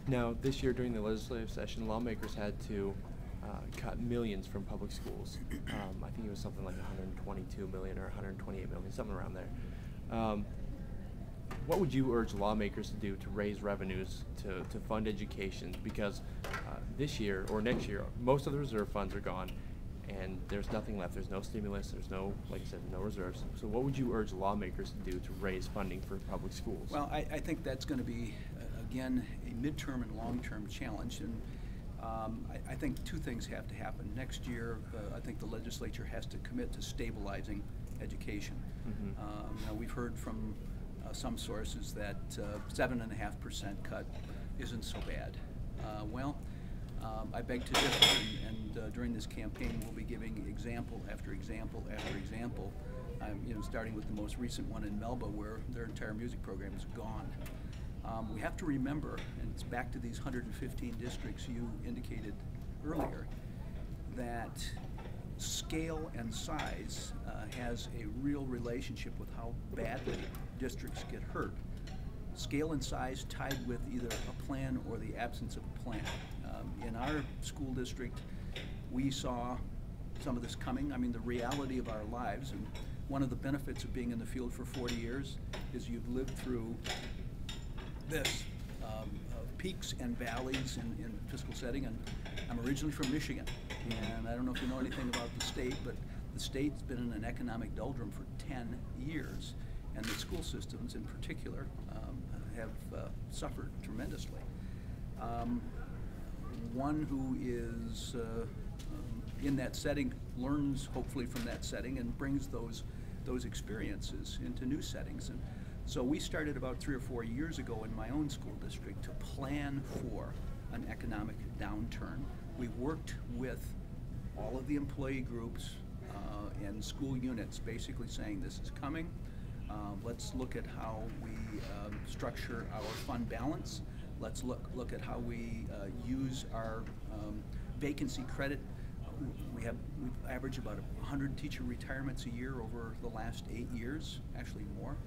Now, this year during the legislative session, lawmakers had to cut millions from public schools. I think it was something like 122 million or 128 million, something around there. What would you urge lawmakers to do to raise revenues to fund education? Because this year or next year, most of the reserve funds are gone, and there's nothing left. There's no stimulus. There's no, like I said, no reserves. So what would you urge lawmakers to do to raise funding for public schools? Well, I think that's going to be, again, a midterm and long-term challenge. And I think two things have to happen. Next year, I think the legislature has to commit to stabilizing education. Now, we've heard from some sources that 7.5% cut isn't so bad. I beg to differ, and during this campaign we'll be giving example after example after example, starting with the most recent one in Melba, where their entire music program is gone. We have to remember, and it's back to these 115 districts you indicated earlier, that scale and size has a real relationship with how badly districts get hurt. Scale and size tied with either a plan or the absence of a plan. In our school district, we saw some of this coming. I mean, the reality of our lives, and one of the benefits of being in the field for 40 years is you've lived through this, peaks and valleys in fiscal setting. And I'm originally from Michigan, and I don't know if you know anything about the state, but the state's been in an economic doldrum for 10 years, and the school systems in particular have suffered tremendously. One who is in that setting learns hopefully from that setting and brings those experiences into new settings. And so we started about 3 or 4 years ago in my own school district to plan for an economic downturn. We worked with all of the employee groups and school units, basically saying this is coming. Let's look at how we structure our fund balance. Let's look at how we use our vacancy credit. We've averaged about 100 teacher retirements a year over the last 8 years, actually more.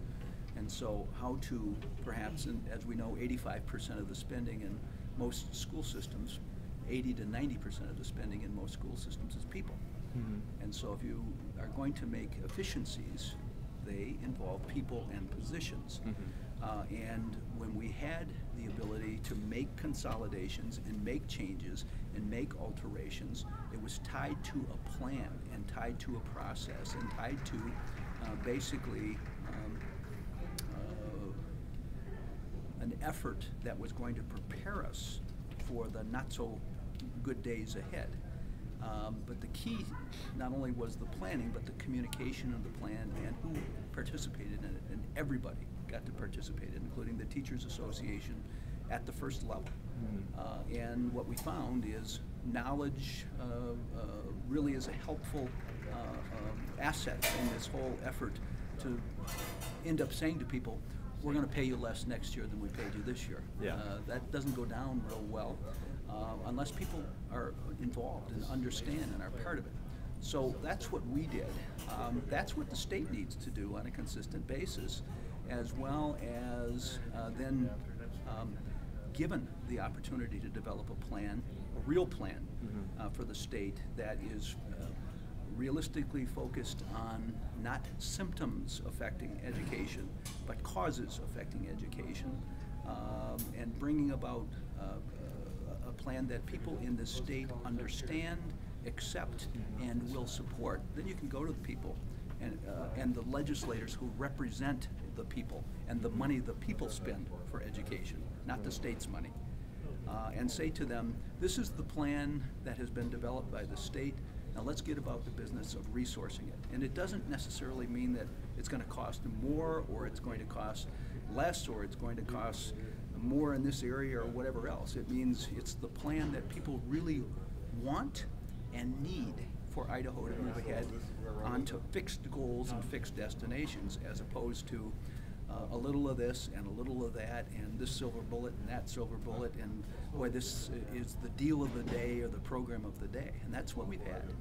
And so how to perhaps, and as we know, 85% of the spending in most school systems, 80 to 90% of the spending in most school systems is people. And so if you are going to make efficiencies, they involve people and positions. And when we had the ability to make consolidations and make changes and make alterations, it was tied to a plan and tied to a process and tied to basically an effort that was going to prepare us for the not so good days ahead. But the key not only was the planning, but the communication of the plan and who participated in it. And everybody got to participate, including the Teachers Association at the first level. And what we found is knowledge really is a helpful asset in this whole effort to end up saying to people, we're going to pay you less next year than we paid you this year. That doesn't go down real well unless people are involved and understand and are part of it. So that's what we did. That's what the state needs to do on a consistent basis, as well as then given the opportunity to develop a plan, a real plan for the state that is realistically focused on not symptoms affecting education, but causes affecting education, and bringing about a plan that people in the state understand, accept, and will support. Then you can go to the people and the legislators who represent the people and the money the people spend for education, not the state's money, and say to them, this is the plan that has been developed by the state. Now let's get about the business of resourcing it. And it doesn't necessarily mean that it's going to cost more or it's going to cost less or it's going to cost more in this area or whatever else. It means it's the plan that people really want and need for Idaho to move ahead onto fixed goals and fixed destinations, as opposed to a little of this and a little of that and this silver bullet and that silver bullet, and boy, this is the deal of the day or the program of the day. And that's what we've had.